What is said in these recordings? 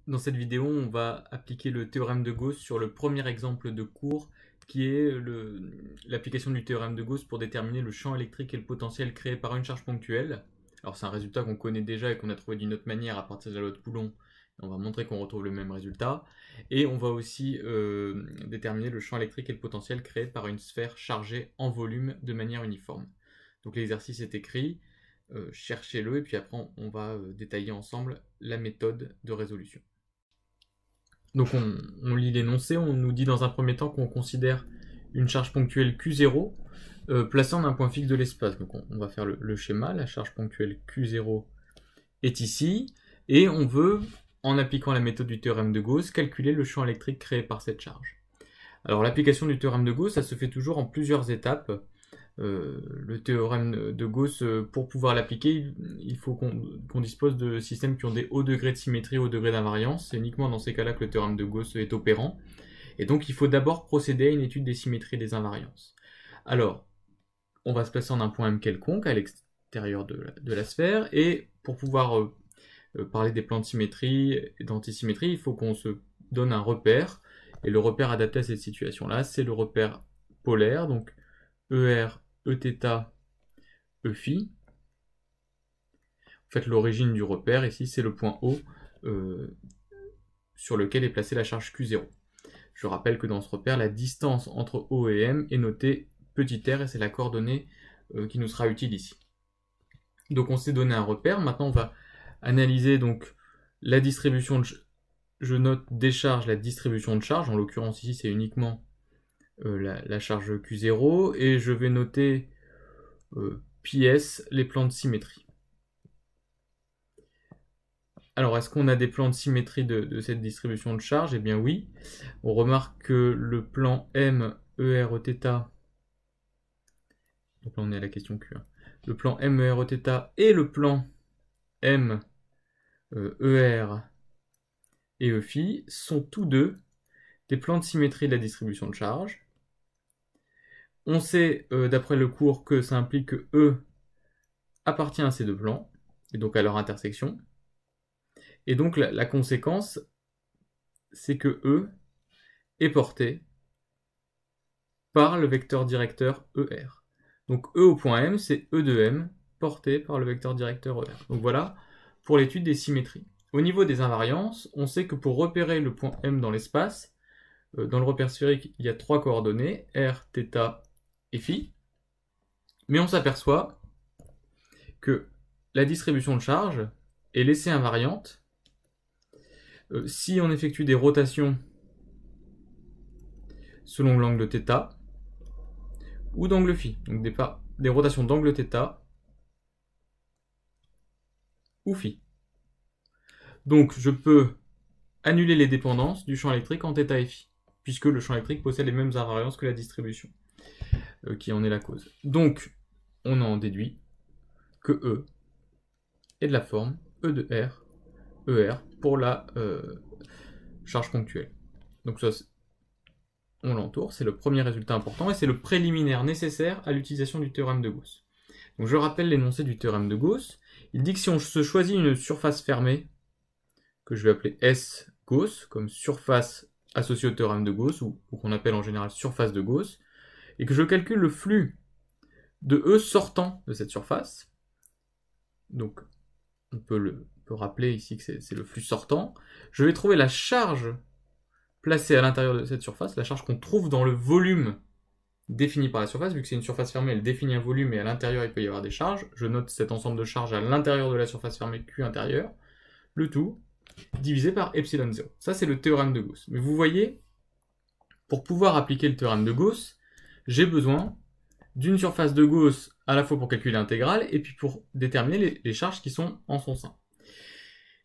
Dans cette vidéo, on va appliquer le théorème de Gauss sur le premier exemple de cours qui est l'application du théorème de Gauss pour déterminer le champ électrique et le potentiel créé par une charge ponctuelle. Alors c'est un résultat qu'on connaît déjà et qu'on a trouvé d'une autre manière à partir de la loi de Coulomb. On va montrer qu'on retrouve le même résultat. Et on va aussi déterminer le champ électrique et le potentiel créé par une sphère chargée en volume de manière uniforme. Donc l'exercice est écrit, cherchez-le et puis après on va détailler ensemble la méthode de résolution. Donc on lit l'énoncé, on nous dit dans un premier temps qu'on considère une charge ponctuelle Q0 placée en un point fixe de l'espace. Donc on va faire le schéma, la charge ponctuelle Q0 est ici, et on veut, en appliquant la méthode du théorème de Gauss, calculer le champ électrique créé par cette charge. Alors l'application du théorème de Gauss, ça se fait toujours en plusieurs étapes. Le théorème de Gauss, pour pouvoir l'appliquer, il faut qu'on dispose de systèmes qui ont des hauts degrés de symétrie, hauts degrés d'invariance. C'est uniquement dans ces cas-là que le théorème de Gauss est opérant. Et donc il faut d'abord procéder à une étude des symétries et des invariances. Alors, on va se placer en un point M quelconque à l'extérieur de la sphère, et pour pouvoir parler des plans de symétrie et d'antisymétrie, il faut qu'on se donne un repère. Et le repère adapté à cette situation-là, c'est le repère polaire, donc ER, Eθ, Eφ. En fait, l'origine du repère, ici, c'est le point O sur lequel est placée la charge Q0. Je rappelle que dans ce repère, la distance entre O et M est notée petit r, et c'est la coordonnée qui nous sera utile ici. Donc on s'est donné un repère, maintenant on va analyser donc la distribution de... Je note des charges, la distribution de charges, en l'occurrence ici c'est uniquement la charge Q0, et je vais noter ps, les plans de symétrie. Alors, est-ce qu'on a des plans de symétrie de cette distribution de charge? Eh bien oui. On remarque que le plan M, ER, Eθ, donc là on est à la question Q1, le plan M, ER, Eθ et le plan M, ER et Eφ sont tous deux des plans de symétrie de la distribution de charge. On sait, d'après le cours, que ça implique que E appartient à ces deux plans, et donc à leur intersection. Et donc la conséquence, c'est que E est porté par le vecteur directeur ER. Donc E au point M, c'est E de M porté par le vecteur directeur ER. Donc voilà pour l'étude des symétries. Au niveau des invariances, on sait que pour repérer le point M dans l'espace, dans le repère sphérique, il y a trois coordonnées, R, θ et Φ. Mais on s'aperçoit que la distribution de charge est laissée invariante si on effectue des rotations selon l'angle θ ou d'angle φ. Donc des rotations d'angle θ ou φ. Donc je peux annuler les dépendances du champ électrique en θ et φ, puisque le champ électrique possède les mêmes invariances que la distribution, qui en est la cause. Donc on en déduit que E est de la forme E de R, ER, pour la charge ponctuelle. Donc ça, on l'entoure, c'est le premier résultat important, et c'est le préliminaire nécessaire à l'utilisation du théorème de Gauss. Donc je rappelle l'énoncé du théorème de Gauss. Il dit que si on se choisit une surface fermée, que je vais appeler S Gauss, comme surface associée au théorème de Gauss, ou qu'on appelle en général surface de Gauss, et que je calcule le flux de E sortant de cette surface, donc on peut rappeler ici que c'est le flux sortant, je vais trouver la charge placée à l'intérieur de cette surface, la charge qu'on trouve dans le volume défini par la surface. Vu que c'est une surface fermée, elle définit un volume, et à l'intérieur il peut y avoir des charges. Je note cet ensemble de charges à l'intérieur de la surface fermée Q intérieur, le tout divisé par epsilon 0. Ça c'est le théorème de Gauss. Mais vous voyez, pour pouvoir appliquer le théorème de Gauss, j'ai besoin d'une surface de Gauss à la fois pour calculer l'intégrale et puis pour déterminer les charges qui sont en son sein.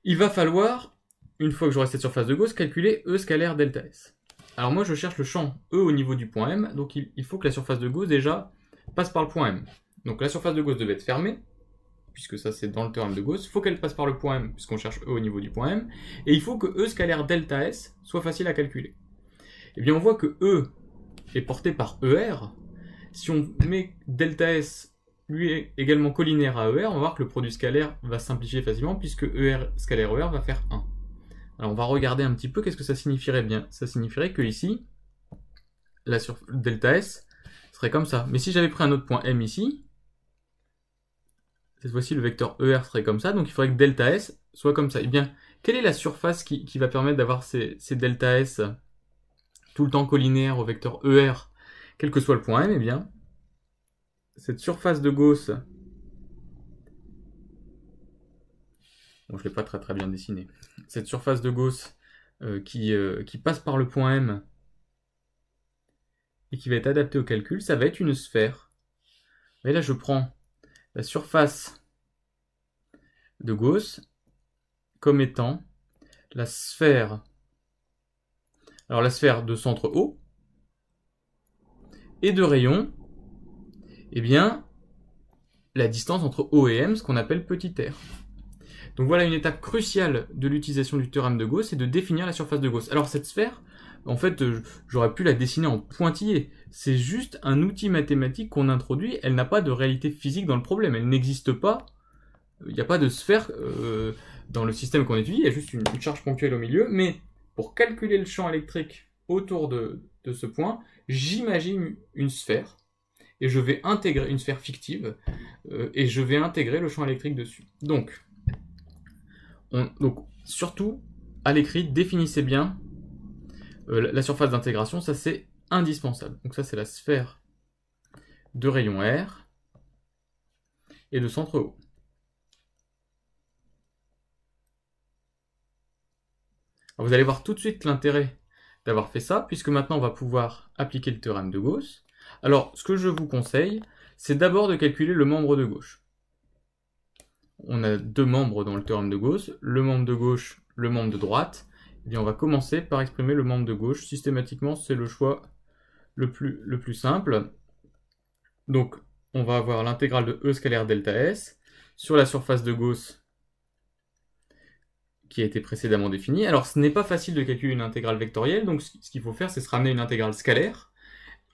Il va falloir, une fois que j'aurai cette surface de Gauss, calculer E scalaire delta S. Alors moi je cherche le champ E au niveau du point M, donc il faut que la surface de Gauss déjà passe par le point M. Donc la surface de Gauss devait être fermée, puisque ça c'est dans le théorème de Gauss, il faut qu'elle passe par le point M, puisqu'on cherche E au niveau du point M, et il faut que E scalaire delta S soit facile à calculer. Et bien on voit que E est porté par ER. Si on met delta S lui est également collinaire à ER, on va voir que le produit scalaire va simplifier facilement, puisque ER scalaire ER va faire 1. Alors on va regarder un petit peu qu'est-ce que ça signifierait bien. Ça signifierait que ici, delta S serait comme ça. Mais si j'avais pris un autre point M ici, cette fois-ci le vecteur ER serait comme ça, donc il faudrait que delta S soit comme ça. Eh bien, quelle est la surface qui va permettre d'avoir ces delta S tout le temps collinéaires au vecteur ER, quel que soit le point M? Eh bien, cette surface de Gauss, bon, je ne l'ai pas très bien dessiné, cette surface de Gauss qui passe par le point M et qui va être adaptée au calcul, ça va être une sphère. Et là, je prends la surface de Gauss comme étant la sphère. Alors la sphère de centre O et de rayon, eh bien, la distance entre O et M, ce qu'on appelle petit r. Donc voilà une étape cruciale de l'utilisation du théorème de Gauss, c'est de définir la surface de Gauss. Alors cette sphère, en fait, j'aurais pu la dessiner en pointillé. C'est juste un outil mathématique qu'on introduit, elle n'a pas de réalité physique dans le problème, elle n'existe pas. Il n'y a pas de sphère dans le système qu'on étudie, il y a juste une charge ponctuelle au milieu, mais pour calculer le champ électrique autour de ce point, j'imagine une sphère, et je vais intégrer une sphère fictive, et je vais intégrer le champ électrique dessus. Donc surtout, à l'écrit, définissez bien la surface d'intégration, ça c'est indispensable. Donc ça c'est la sphère de rayon R et de centre O. Alors vous allez voir tout de suite l'intérêt d'avoir fait ça, puisque maintenant on va pouvoir appliquer le théorème de Gauss. Alors, ce que je vous conseille, c'est d'abord de calculer le membre de gauche. On a deux membres dans le théorème de Gauss, le membre de gauche, le membre de droite. Eh bien, on va commencer par exprimer le membre de gauche. Systématiquement, c'est le choix le plus simple. Donc, on va avoir l'intégrale de E scalaire delta S sur la surface de Gauss qui a été précédemment définie. Alors, ce n'est pas facile de calculer une intégrale vectorielle, donc ce qu'il faut faire, c'est se ramener une intégrale scalaire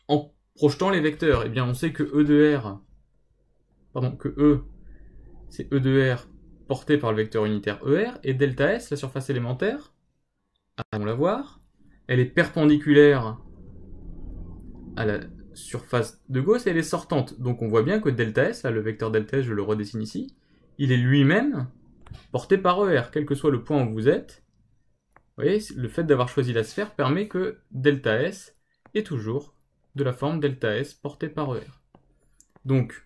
en projetant les vecteurs. Eh bien, on sait que E de R, c'est E de R porté par le vecteur unitaire ER, et delta S, la surface élémentaire, allons la voir, elle est perpendiculaire à la surface de Gauss et elle est sortante. Donc on voit bien que delta S, là, le vecteur delta S, je le redessine ici, il est lui-même porté par ER, quel que soit le point où vous êtes. Vous voyez, le fait d'avoir choisi la sphère permet que delta S est toujours de la forme delta S porté par ER. Donc,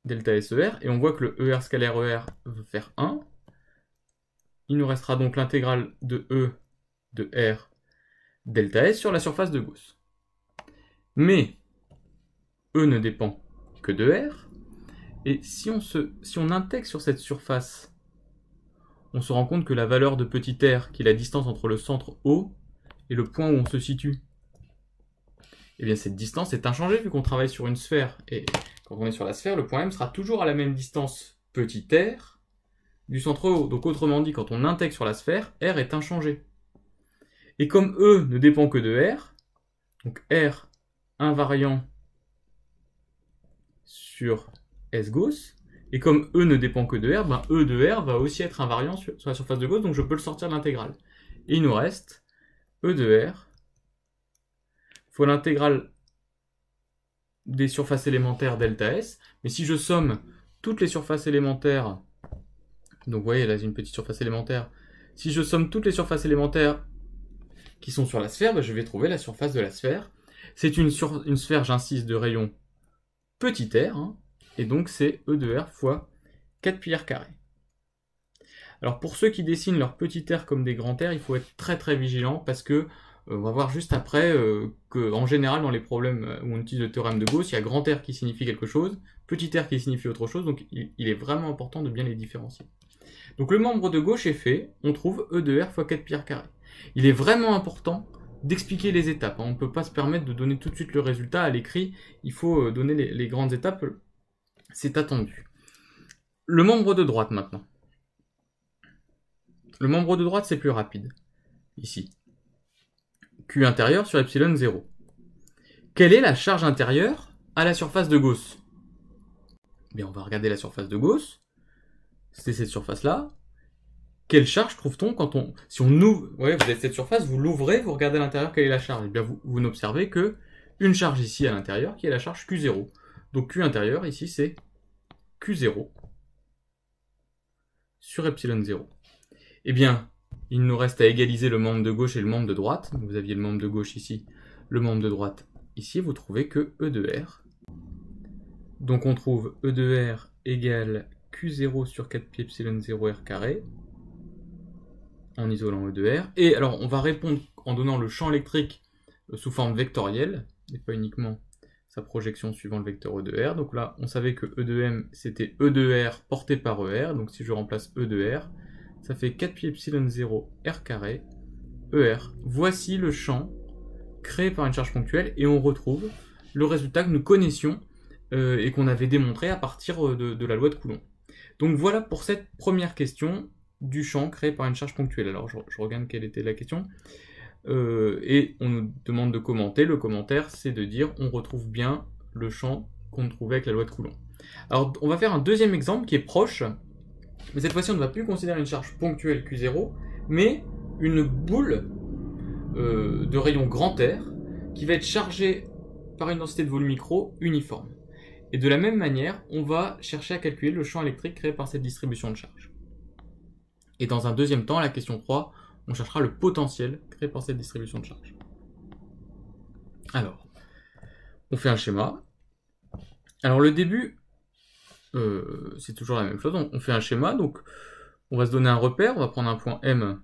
delta S ER, et on voit que le ER scalaire ER veut faire 1. Il nous restera donc l'intégrale de E de R delta S sur la surface de Gauss. Mais E ne dépend que de R, et si on intègre sur cette surface, on se rend compte que la valeur de petit r, qui est la distance entre le centre O et le point où on se situe, eh bien cette distance est inchangée vu qu'on travaille sur une sphère. Et quand on est sur la sphère, le point M sera toujours à la même distance petit r du centre O. Donc autrement dit, quand on intègre sur la sphère, R est inchangé. Et comme E ne dépend que de R, donc R invariant sur S Gauss, et comme E ne dépend que de R, ben E de R va aussi être invariant sur la surface de Gauss, donc je peux le sortir de l'intégrale. Et il nous reste E de R fois l'intégrale des surfaces élémentaires delta S, mais si je somme toutes les surfaces élémentaires, donc vous voyez là j'ai une petite surface élémentaire, si je somme toutes les surfaces élémentaires qui sont sur la sphère, ben je vais trouver la surface de la sphère. C'est une sphère, j'insiste, de rayon petit r, hein, et donc c'est E de R fois 4 pi r carré. Alors pour ceux qui dessinent leur petit r comme des grands R, il faut être très vigilant parce que on va voir juste après qu'en général dans les problèmes où on utilise le théorème de Gauss, il y a grand R qui signifie quelque chose, petit r qui signifie autre chose, donc il est vraiment important de bien les différencier. Donc le membre de gauche est fait, on trouve E de R fois 4 pi r carré. Il est vraiment important d'expliquer les étapes, hein. On ne peut pas se permettre de donner tout de suite le résultat à l'écrit, il faut donner les grandes étapes, c'est attendu. Le membre de droite maintenant. Le membre de droite c'est plus rapide, ici. Q intérieur sur epsilon 0. Quelle est la charge intérieure à la surface de Gauss? Bien, on va regarder la surface de Gauss. C'était cette surface-là. quelle charge trouve-t-on quand on... Si on ouvre... Ouais, vous avez cette surface, vous l'ouvrez, vous regardez à l'intérieur quelle est la charge. Et bien vous n'observez que une charge ici à l'intérieur qui est la charge Q0. Donc Q intérieur ici c'est Q0 sur epsilon 0. Eh bien, il nous reste à égaliser le membre de gauche et le membre de droite. Donc vous aviez le membre de gauche ici, le membre de droite ici. Vous trouvez que E de R. Donc on trouve E de R égale Q0 sur 4pi epsilon 0 R carré, en isolant E de R. Et alors, on va répondre en donnant le champ électrique sous forme vectorielle, et pas uniquement sa projection suivant le vecteur E de R. Donc là, on savait que E de M, c'était E de R porté par ER. Donc si je remplace E de R, ça fait 4pi epsilon 0 R carré, ER. Voici le champ créé par une charge ponctuelle, et on retrouve le résultat que nous connaissions et qu'on avait démontré à partir de la loi de Coulomb. Donc voilà pour cette première question du champ créé par une charge ponctuelle. Alors je regarde quelle était la question. Et on nous demande de commenter. Le commentaire, c'est de dire on retrouve bien le champ qu'on trouvait avec la loi de Coulomb. Alors on va faire un deuxième exemple qui est proche, mais cette fois-ci on ne va plus considérer une charge ponctuelle Q0, mais une boule de rayon grand R qui va être chargée par une densité de volume micro uniforme. Et de la même manière, on va chercher à calculer le champ électrique créé par cette distribution de charge. Et dans un deuxième temps, la question 3, on cherchera le potentiel créé par cette distribution de charge. Alors, on fait un schéma. Alors le début, c'est toujours la même chose. On fait un schéma, donc on va se donner un repère, on va prendre un point M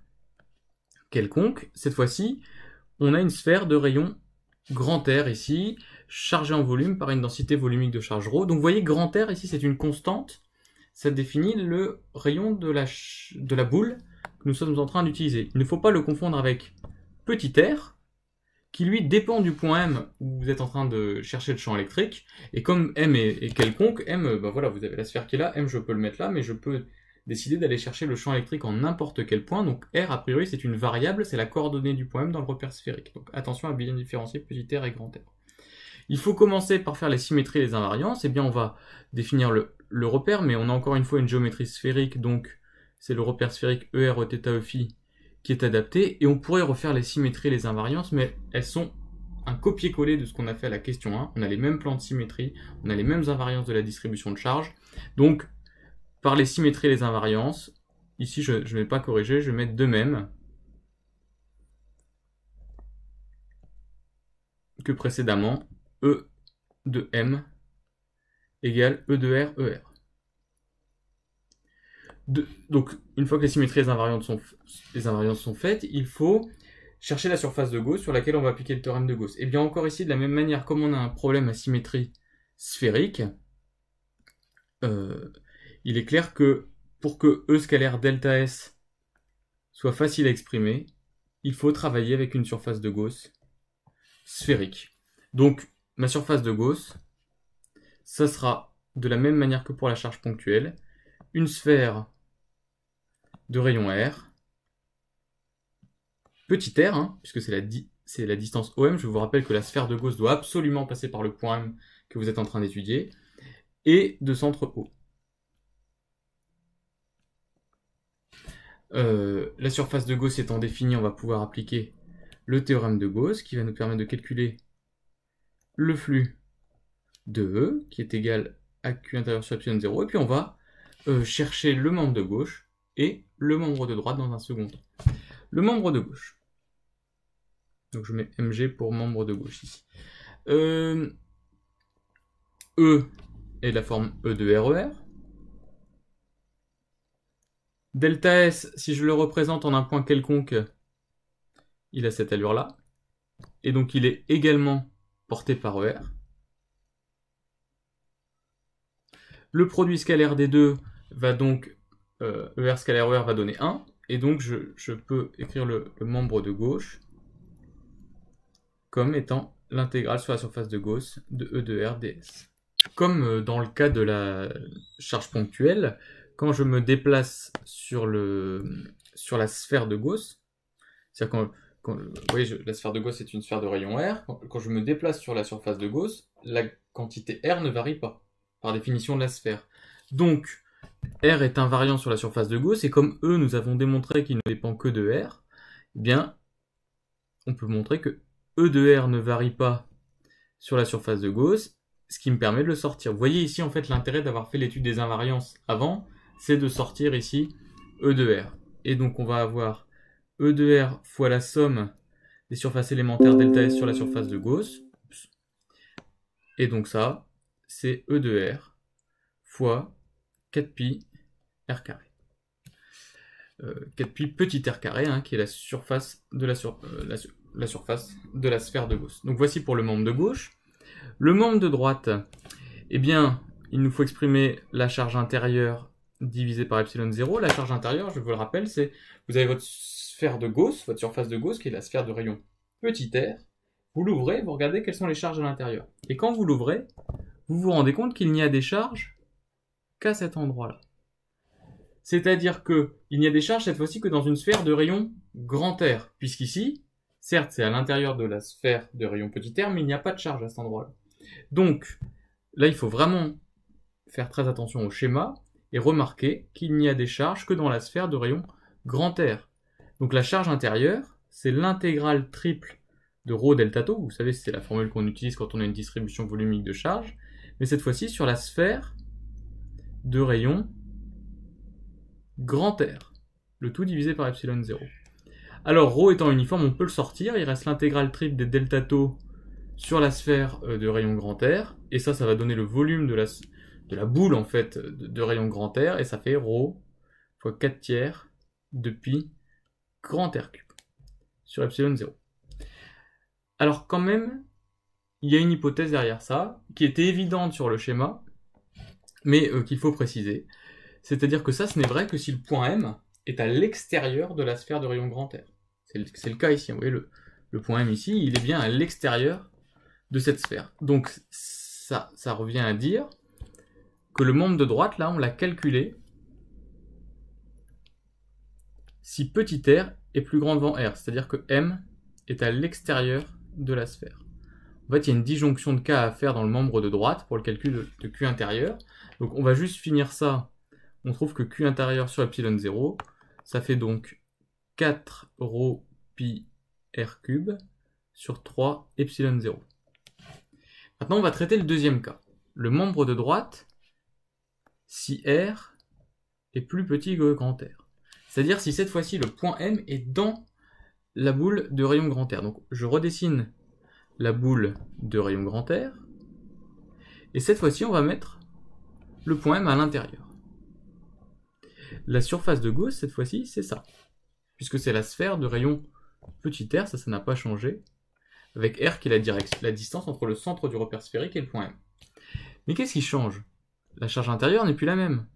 quelconque. Cette fois-ci, on a une sphère de rayon grand R ici, chargée en volume par une densité volumique de charge ρ. Donc vous voyez, grand R ici, c'est une constante. Ça définit le rayon de la boule que nous sommes en train d'utiliser. Il ne faut pas le confondre avec petit r, qui lui dépend du point M où vous êtes en train de chercher le champ électrique. Et comme M est quelconque, M, ben voilà, vous avez la sphère qui est là, M je peux le mettre là, mais je peux décider d'aller chercher le champ électrique en n'importe quel point. Donc R, a priori, c'est une variable, c'est la coordonnée du point M dans le repère sphérique. Donc attention à bien différencier petit r et grand R. Il faut commencer par faire les symétries et les invariances. Eh bien, on va définir le repère, mais on a encore une fois une géométrie sphérique, donc c'est le repère sphérique ER, Eθ, Eφ qui est adapté, et on pourrait refaire les symétries et les invariances, mais elles sont un copier-coller de ce qu'on a fait à la question 1. On a les mêmes plans de symétrie, on a les mêmes invariances de la distribution de charge, donc par les symétries et les invariances, ici je ne vais pas corriger, je vais mettre de même que précédemment, E de M égale E de R, ER. Donc, une fois que les symétries et les invariances sont faites, il faut chercher la surface de Gauss sur laquelle on va appliquer le théorème de Gauss. Et bien encore ici, de la même manière, comme on a un problème à symétrie sphérique, il est clair que pour que E scalaire delta S soit facile à exprimer, il faut travailler avec une surface de Gauss sphérique. Donc, ma surface de Gauss, ça sera de la même manière que pour la charge ponctuelle, une sphère de rayon R, petit r, hein, puisque c'est la distance OM. Je vous rappelle que la sphère de Gauss doit absolument passer par le point M que vous êtes en train d'étudier, et de centre O. La surface de Gauss étant définie, on va pouvoir appliquer le théorème de Gauss qui va nous permettre de calculer le flux de E qui est égal à Q intérieur sur epsilon 0, et puis on va chercher le membre de gauche et le membre de droite dans un second temps. Le membre de gauche. Donc je mets MG pour membre de gauche ici. E est de la forme E de RER. Delta S, si je le représente en un point quelconque, il a cette allure-là. Et donc il est également porté par ER. Le produit scalaire des deux va donc, ER scalaire ER va donner 1. Et donc je peux écrire le membre de gauche comme étant l'intégrale sur la surface de Gauss de E de R ds. Comme dans le cas de la charge ponctuelle, quand je me déplace sur la sphère de Gauss, c'est-à-dire vous voyez, la sphère de Gauss est une sphère de rayon R, quand je me déplace sur la surface de Gauss, la quantité R ne varie pas, par définition de la sphère. Donc, R est invariant sur la surface de Gauss, et comme E, nous avons démontré qu'il ne dépend que de R, eh bien, on peut montrer que E de R ne varie pas sur la surface de Gauss, ce qui me permet de le sortir. Vous voyez ici, en fait, l'intérêt d'avoir fait l'étude des invariances avant, c'est de sortir ici E de R. Et donc, on va avoir E de R fois la somme des surfaces élémentaires delta S sur la surface de Gauss. Et donc ça, c'est E de R fois 4pi R carré. 4pi petit r carré, hein, qui est la surface de la surface de la sphère de Gauss. Donc voici pour le membre de gauche. Le membre de droite, eh bien, il nous faut exprimer la charge intérieure divisée par epsilon 0. La charge intérieure, je vous le rappelle, c'est vous avez votre sphère de Gauss, votre surface de Gauss, qui est la sphère de rayon petit r. Vous l'ouvrez, vous regardez quelles sont les charges à l'intérieur. Et quand vous l'ouvrez, vous vous rendez compte qu'il n'y a des charges qu'à cet endroit-là. C'est-à-dire qu'il n'y a des charges cette fois-ci que dans une sphère de rayon grand R, puisqu'ici, certes, c'est à l'intérieur de la sphère de rayon petit r, mais il n'y a pas de charge à cet endroit-là. Donc, là, il faut vraiment faire très attention au schéma et remarquer qu'il n'y a des charges que dans la sphère de rayon grand R. Donc la charge intérieure, c'est l'intégrale triple de ρ delta tau. Vous savez, c'est la formule qu'on utilise quand on a une distribution volumique de charge, mais cette fois-ci sur la sphère de rayon grand R, le tout divisé par epsilon 0. Alors, ρ étant uniforme, on peut le sortir, il reste l'intégrale triple des delta tau sur la sphère de rayon grand R, et ça va donner le volume de la boule, en fait, de rayon grand R, et ça fait ρ fois 4 tiers de pi grand R cube sur epsilon 0. Alors, quand même, il y a une hypothèse derrière ça, qui était évidente sur le schéma, mais qu'il faut préciser. C'est-à-dire que ça, ce n'est vrai que si le point M est à l'extérieur de la sphère de rayon grand R. C'est le cas ici. Vous voyez, le point M ici, il est bien à l'extérieur de cette sphère. Donc, ça revient à dire que le membre de droite, là, on l'a calculé si petit r est plus grand devant R. C'est-à-dire que M est à l'extérieur de la sphère. En fait, il y a une disjonction de cas à faire dans le membre de droite pour le calcul de Q intérieur. Donc, on va juste finir ça. On trouve que Q intérieur sur epsilon 0, ça fait donc 4 ρ pi r cube sur 3 epsilon 0. Maintenant, on va traiter le deuxième cas. Le membre de droite, si R est plus petit que grand R. C'est-à-dire si cette fois-ci, le point M est dans la boule de rayon grand R. Donc, je redessine la boule de rayon grand R. Et cette fois-ci, on va mettre le point M à l'intérieur. La surface de Gauss, cette fois-ci, c'est ça. Puisque c'est la sphère de rayon petit r, ça n'a pas changé, avec r qui est la distance entre le centre du repère sphérique et le point M. Mais qu'est-ce qui change? La charge intérieure n'est plus la même.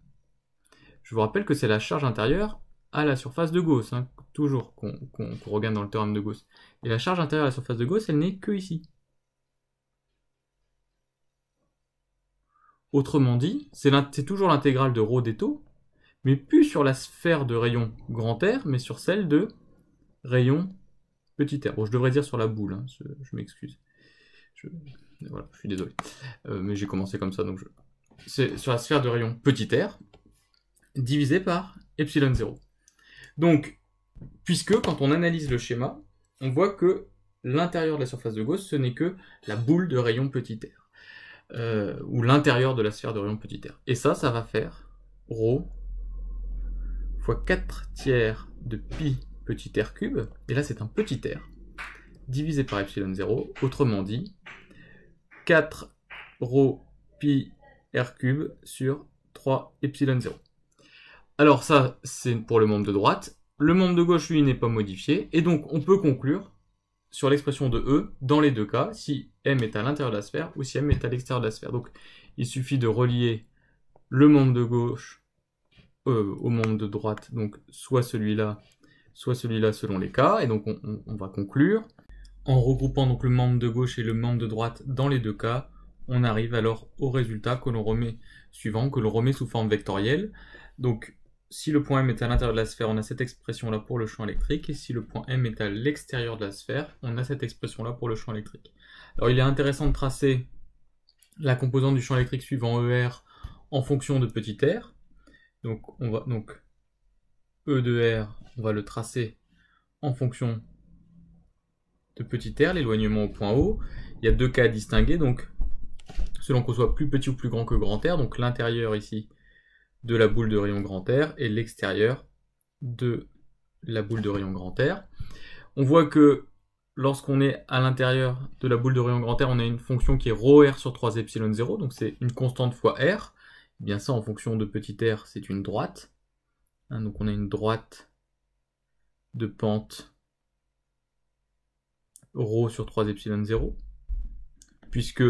Je vous rappelle que c'est la charge intérieure à la surface de Gauss, hein, toujours qu'on regarde dans le théorème de Gauss. Et la charge intérieure à la surface de Gauss, elle n'est que ici. Autrement dit, c'est toujours l'intégrale de ρ des taux, mais plus sur la sphère de rayon grand R, mais sur celle de rayon petit r. Bon, je devrais dire sur la boule, hein, je m'excuse. Voilà, je suis désolé. Mais j'ai commencé comme ça, donc c'est sur la sphère de rayon petit r, divisé par epsilon 0. Donc, puisque quand on analyse le schéma, on voit que l'intérieur de la surface de Gauss, ce n'est que la boule de rayon petit r, ou l'intérieur de la sphère de rayon petit r. Et ça va faire ρ fois 4 tiers de pi petit r cube, et là c'est un petit r, divisé par epsilon 0, autrement dit, 4 ρ pi r cube sur 3 epsilon 0. Alors ça, c'est pour le membre de droite. Le membre de gauche, lui, n'est pas modifié, et donc on peut conclure sur l'expression de E dans les deux cas, si M est à l'intérieur de la sphère ou si M est à l'extérieur de la sphère. Donc il suffit de relier le membre de gauche au membre de droite, donc soit celui-là selon les cas, et donc on va conclure. En regroupant donc le membre de gauche et le membre de droite dans les deux cas, on arrive alors au résultat que l'on remet sous forme vectorielle. Donc si le point M est à l'intérieur de la sphère, on a cette expression-là pour le champ électrique, et si le point M est à l'extérieur de la sphère, on a cette expression-là pour le champ électrique. Alors il est intéressant de tracer la composante du champ électrique suivant ER en fonction de petit r. Donc E de R, on va le tracer en fonction de petit r, l'éloignement au point O. Il y a deux cas à distinguer, donc selon qu'on soit plus petit ou plus grand que grand R, donc l'intérieur ici de la boule de rayon grand R et l'extérieur de la boule de rayon grand R. On voit que lorsqu'on est à l'intérieur de la boule de rayon grand R, on a une fonction qui est ρr sur 3 epsilon 0, donc c'est une constante fois R. Et bien ça, en fonction de petit r, c'est une droite. Donc on a une droite de pente ρ sur 3 epsilon 0, puisque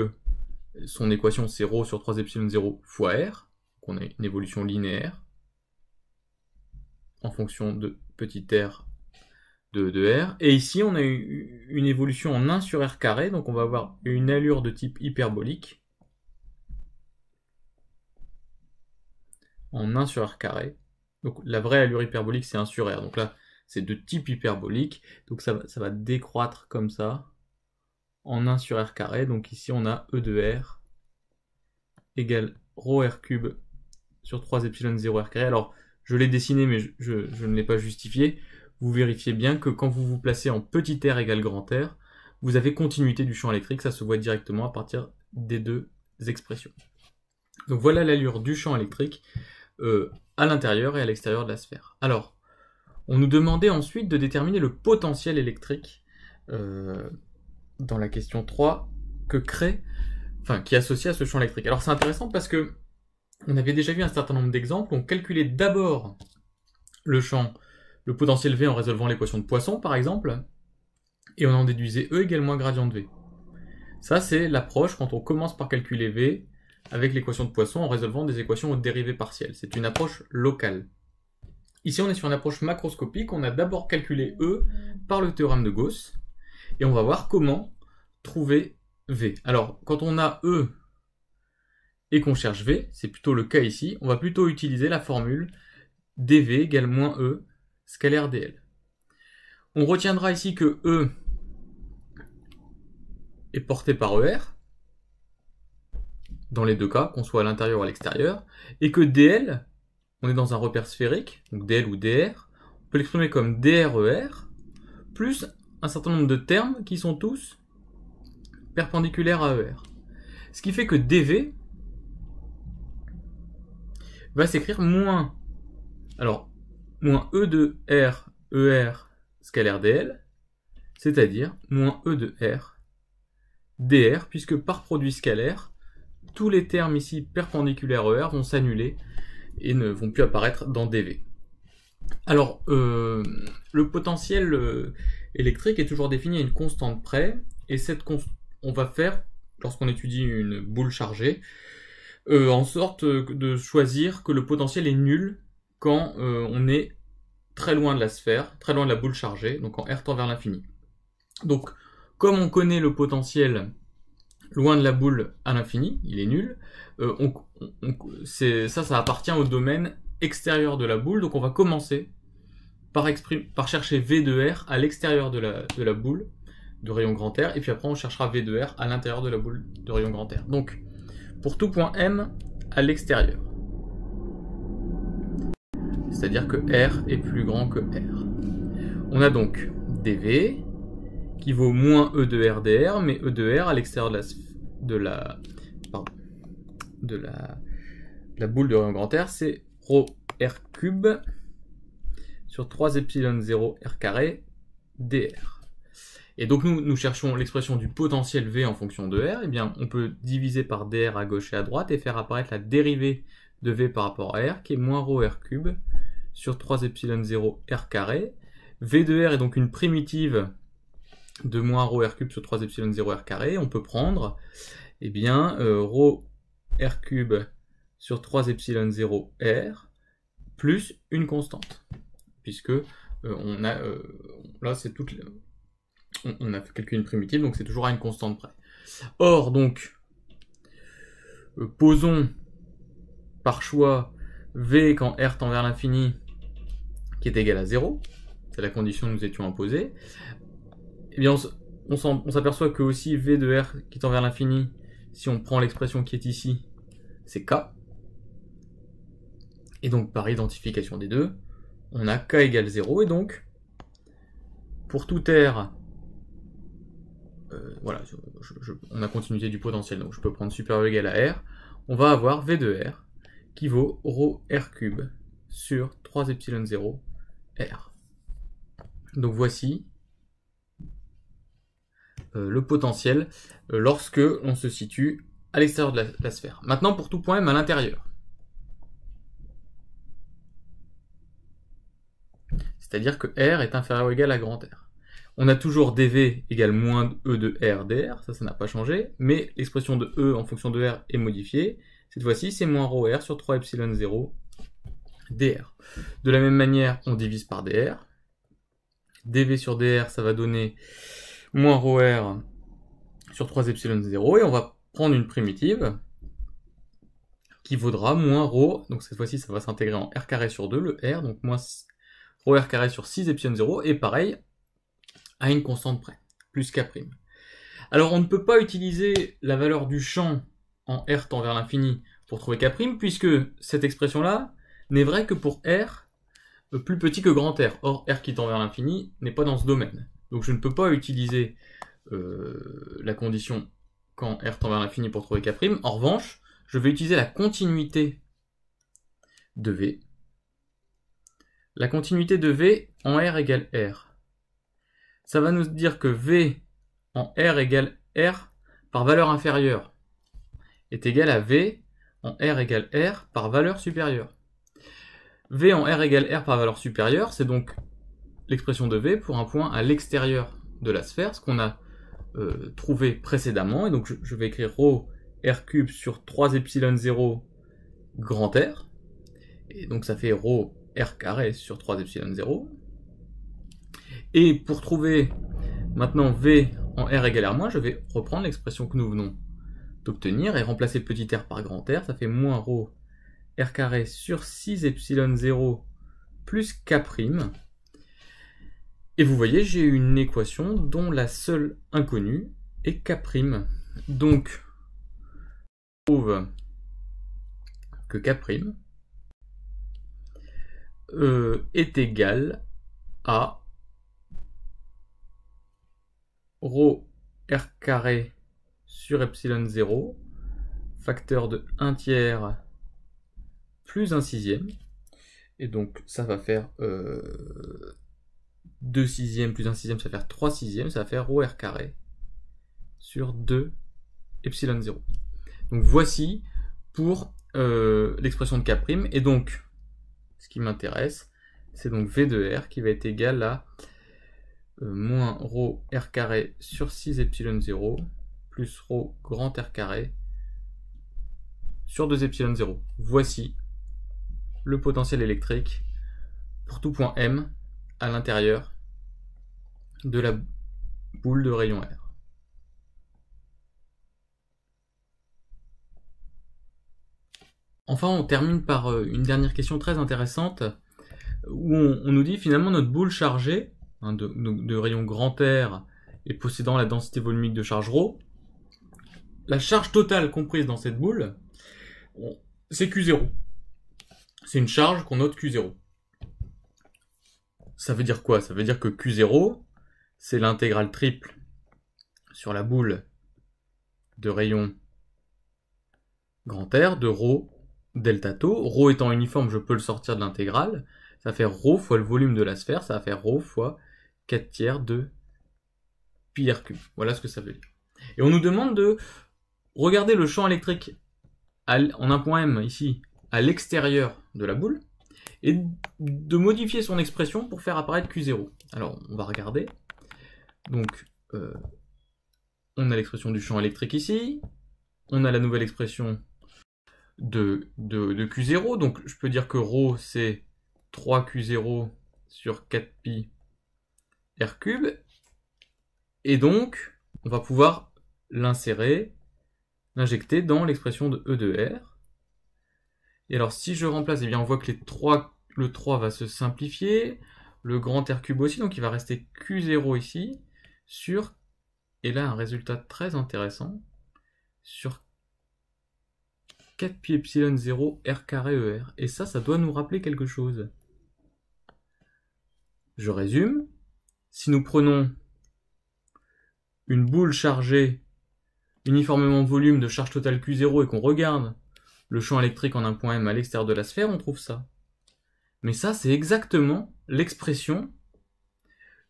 son équation c'est ρ sur 3 epsilon 0 fois R, donc on a une évolution linéaire en fonction de petit r de R. Et ici on a une évolution en 1 sur R carré, donc on va avoir une allure de type hyperbolique en 1 sur R carré. Donc la vraie allure hyperbolique c'est 1 sur R, donc là c'est de type hyperbolique, donc ça va décroître comme ça en 1 sur R carré, donc ici on a E de R égale ρr cube sur 3 epsilon 0 R carré. Alors je l'ai dessiné mais je ne l'ai pas justifié. Vous vérifiez bien que quand vous vous placez en petit r égale grand R, vous avez continuité du champ électrique, ça se voit directement à partir des deux expressions. Donc voilà l'allure du champ électrique à l'intérieur et à l'extérieur de la sphère. Alors, on nous demandait ensuite de déterminer le potentiel électrique dans la question 3 qui est associé à ce champ électrique. Alors c'est intéressant parce que on avait déjà vu un certain nombre d'exemples. On calculait d'abord le potentiel V en résolvant l'équation de Poisson par exemple, et on en déduisait E égale moins gradient de V. Ça c'est l'approche quand on commence par calculer V avec l'équation de Poisson en résolvant des équations aux dérivées partielles. C'est une approche locale. Ici on est sur une approche macroscopique, on a d'abord calculé E par le théorème de Gauss, et on va voir comment trouver V. Alors quand on a E et qu'on cherche V, c'est plutôt le cas ici, on va plutôt utiliser la formule dV égale moins E scalaire dl. On retiendra ici que E est porté par ER, dans les deux cas, qu'on soit à l'intérieur ou à l'extérieur, et que dl, on est dans un repère sphérique, donc dl ou dr, on peut l'exprimer comme drER, plus un certain nombre de termes qui sont tous perpendiculaires à ER. Ce qui fait que dv va s'écrire moins E de R, ER, scalaire dl, c'est-à-dire moins E de R, dr, puisque par produit scalaire, tous les termes ici perpendiculaires à ER vont s'annuler et ne vont plus apparaître dans dv. Alors, le potentiel électrique est toujours défini à une constante près, et on va faire, lorsqu'on étudie une boule chargée, en sorte de choisir que le potentiel est nul quand on est très loin de la sphère, très loin de la boule chargée, donc en R tend vers l'infini. Donc, comme on connaît le potentiel loin de la boule à l'infini, il est nul, ça appartient au domaine extérieur de la boule, donc on va commencer par chercher V de R à l'extérieur de la boule de rayon grand R, et puis après on cherchera V de R à l'intérieur de la boule de rayon grand R. Donc, pour tout point M à l'extérieur. C'est-à-dire que R est plus grand que R. On a donc dV qui vaut moins E de R dr, mais E de R à l'extérieur de la boule de rayon grand R, c'est ρr cube sur 3 epsilon 0 R carré dr. Et donc nous cherchons l'expression du potentiel V en fonction de R, et bien on peut diviser par dr à gauche et à droite et faire apparaître la dérivée de V par rapport à R qui est moins ρr cube sur 3 epsilon 0 R carré. V de R est donc une primitive de moins ρr cube sur 3 epsilon 0 R carré. On peut prendre ρr cube sur 3 epsilon 0 R plus une constante, puisque là c'est toute on a calculé une primitive, donc c'est toujours à une constante près. Or, donc, posons par choix V quand R tend vers l'infini, qui est égal à 0, c'est la condition que nous étions imposée. Eh bien, on s'aperçoit que aussi V de R qui tend vers l'infini, si on prend l'expression qui est ici, c'est K. Et donc par identification des deux, on a k égale 0, et donc pour tout R, voilà, on a continuité du potentiel, donc je peux prendre supérieur ou égal à R, on va avoir V de R qui vaut ρ R cube sur 3 epsilon 0 R. Donc voici le potentiel lorsque l'on se situe à l'extérieur de la sphère. Maintenant pour tout point M à l'intérieur. C'est-à-dire que R est inférieur ou égal à grand R. On a toujours dV égale moins E de R dr, ça n'a pas changé, mais l'expression de E en fonction de R est modifiée. Cette fois-ci, c'est moins ρ R sur 3 epsilon 0 dr. De la même manière, on divise par dr. dV sur dr, ça va donner moins ρ R sur 3 epsilon 0, et on va prendre une primitive qui vaudra moins ρ, donc cette fois-ci, ça va s'intégrer en R carré sur 2, le R, donc moins ρ R carré sur 6 epsilon 0, et pareil, à une constante près, plus K'. Alors on ne peut pas utiliser la valeur du champ en R tend vers l'infini pour trouver K', puisque cette expression-là n'est vraie que pour R plus petit que grand R. Or, R qui tend vers l'infini n'est pas dans ce domaine. Donc je ne peux pas utiliser la condition quand R tend vers l'infini pour trouver K'. En revanche, je vais utiliser la continuité de V. La continuité de V en R égale R. Ça va nous dire que V en R égale R par valeur inférieure est égal à V en R égale R par valeur supérieure. V en R égale R par valeur supérieure, c'est donc l'expression de V pour un point à l'extérieur de la sphère, ce qu'on a trouvé précédemment. Et donc je vais écrire ρ R cube sur 3 epsilon 0 grand R. Et donc ça fait ρ R carré sur 3 epsilon 0. Et pour trouver maintenant V en R égale R-, je vais reprendre l'expression que nous venons d'obtenir et remplacer petit r par grand R. Ça fait moins ρ R carré sur 6 epsilon 0 plus K'. Et vous voyez, j'ai une équation dont la seule inconnue est K'. Donc, on trouve que K' est égal à ρ R carré sur epsilon 0, facteur de 1 tiers plus 1 sixième. Et donc ça va faire 2 sixièmes plus 1 sixième, ça va faire 3 sixièmes, ça va faire ρ R carré sur 2 epsilon 0. Donc voici pour l'expression de K'. Et donc, ce qui m'intéresse, c'est donc V de R qui va être égal à moins ρ R carré sur 6 epsilon 0 plus ρ grand R carré sur 2 epsilon 0. Voici le potentiel électrique pour tout point M à l'intérieur de la boule de rayon R. Enfin, on termine par une dernière question très intéressante où on nous dit finalement notre boule chargée de rayon grand R et possédant la densité volumique de charge ρ, la charge totale comprise dans cette boule, c'est Q0. C'est une charge qu'on note Q0. Ça veut dire quoi? Ça veut dire que Q0, c'est l'intégrale triple sur la boule de rayon grand R de ρ delta tau. Ρ étant uniforme, je peux le sortir de l'intégrale. Ça va faire ρ fois le volume de la sphère, ça va faire ρ fois 4 tiers de pi r cube. Voilà ce que ça veut dire. Et on nous demande de regarder le champ électrique en un point M, ici, à l'extérieur de la boule, et de modifier son expression pour faire apparaître Q0. Alors, on va regarder. Donc, on a l'expression du champ électrique ici, on a la nouvelle expression de Q0, donc je peux dire que ρ, c'est 3Q0 sur 4pi r cube, et donc on va pouvoir l'insérer, l'injecter dans l'expression de E de R. Et alors si je remplace, eh bien on voit que le 3 va se simplifier, le grand R cube aussi, donc il va rester Q0 ici, sur, et là un résultat très intéressant, sur 4 pi epsilon 0 r carré ER. Et ça doit nous rappeler quelque chose. Je résume. Si nous prenons une boule chargée uniformément volume de charge totale Q0 et qu'on regarde le champ électrique en un point M à l'extérieur de la sphère, on trouve ça. Mais ça, c'est exactement l'expression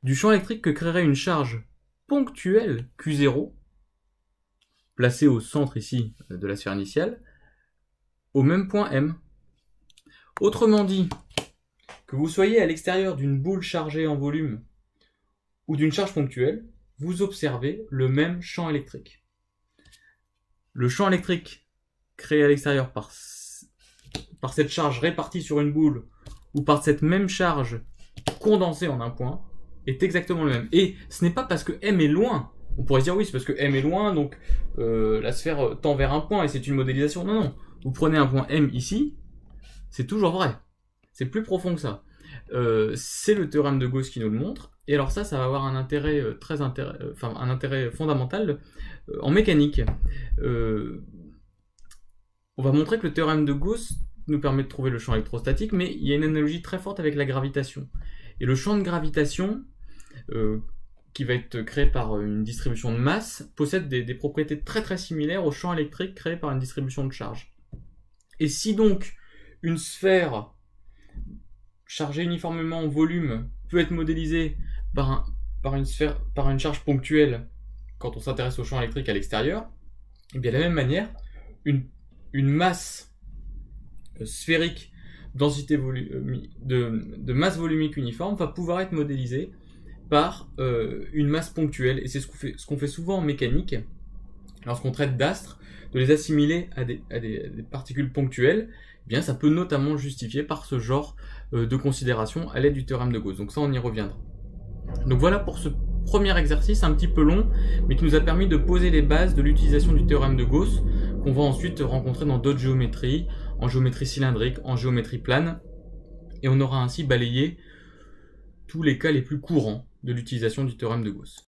du champ électrique que créerait une charge ponctuelle Q0, placée au centre ici de la sphère initiale, au même point M. Autrement dit, que vous soyez à l'extérieur d'une boule chargée en volume ou d'une charge ponctuelle, vous observez le même champ électrique. Le champ électrique créé à l'extérieur par cette charge répartie sur une boule ou par cette même charge condensée en un point est exactement le même. Et ce n'est pas parce que M est loin. On pourrait dire oui, c'est parce que M est loin, donc la sphère tend vers un point et c'est une modélisation. Non, non. Vous prenez un point M ici, c'est toujours vrai. C'est plus profond que ça. C'est le théorème de Gauss qui nous le montre. Et alors ça va avoir un intérêt un intérêt fondamental en mécanique. On va montrer que le théorème de Gauss nous permet de trouver le champ électrostatique, mais il y a une analogie très forte avec la gravitation. Et le champ de gravitation, qui va être créé par une distribution de masse, possède des propriétés très très similaires au champ électrique créé par une distribution de charge. Et si donc une sphère chargée uniformément en volume peut être modélisée par une charge ponctuelle quand on s'intéresse au champ électrique à l'extérieur, et bien de la même manière, une masse sphérique densité de masse volumique uniforme va pouvoir être modélisée par une masse ponctuelle. Et c'est ce qu'on fait souvent en mécanique lorsqu'on traite d'astres, de les assimiler à des particules ponctuelles. Eh bien, ça peut notamment justifier par ce genre de considération à l'aide du théorème de Gauss. Donc ça, on y reviendra. Donc voilà pour ce premier exercice un petit peu long, mais qui nous a permis de poser les bases de l'utilisation du théorème de Gauss, qu'on va ensuite rencontrer dans d'autres géométries, en géométrie cylindrique, en géométrie plane, et on aura ainsi balayé tous les cas les plus courants de l'utilisation du théorème de Gauss.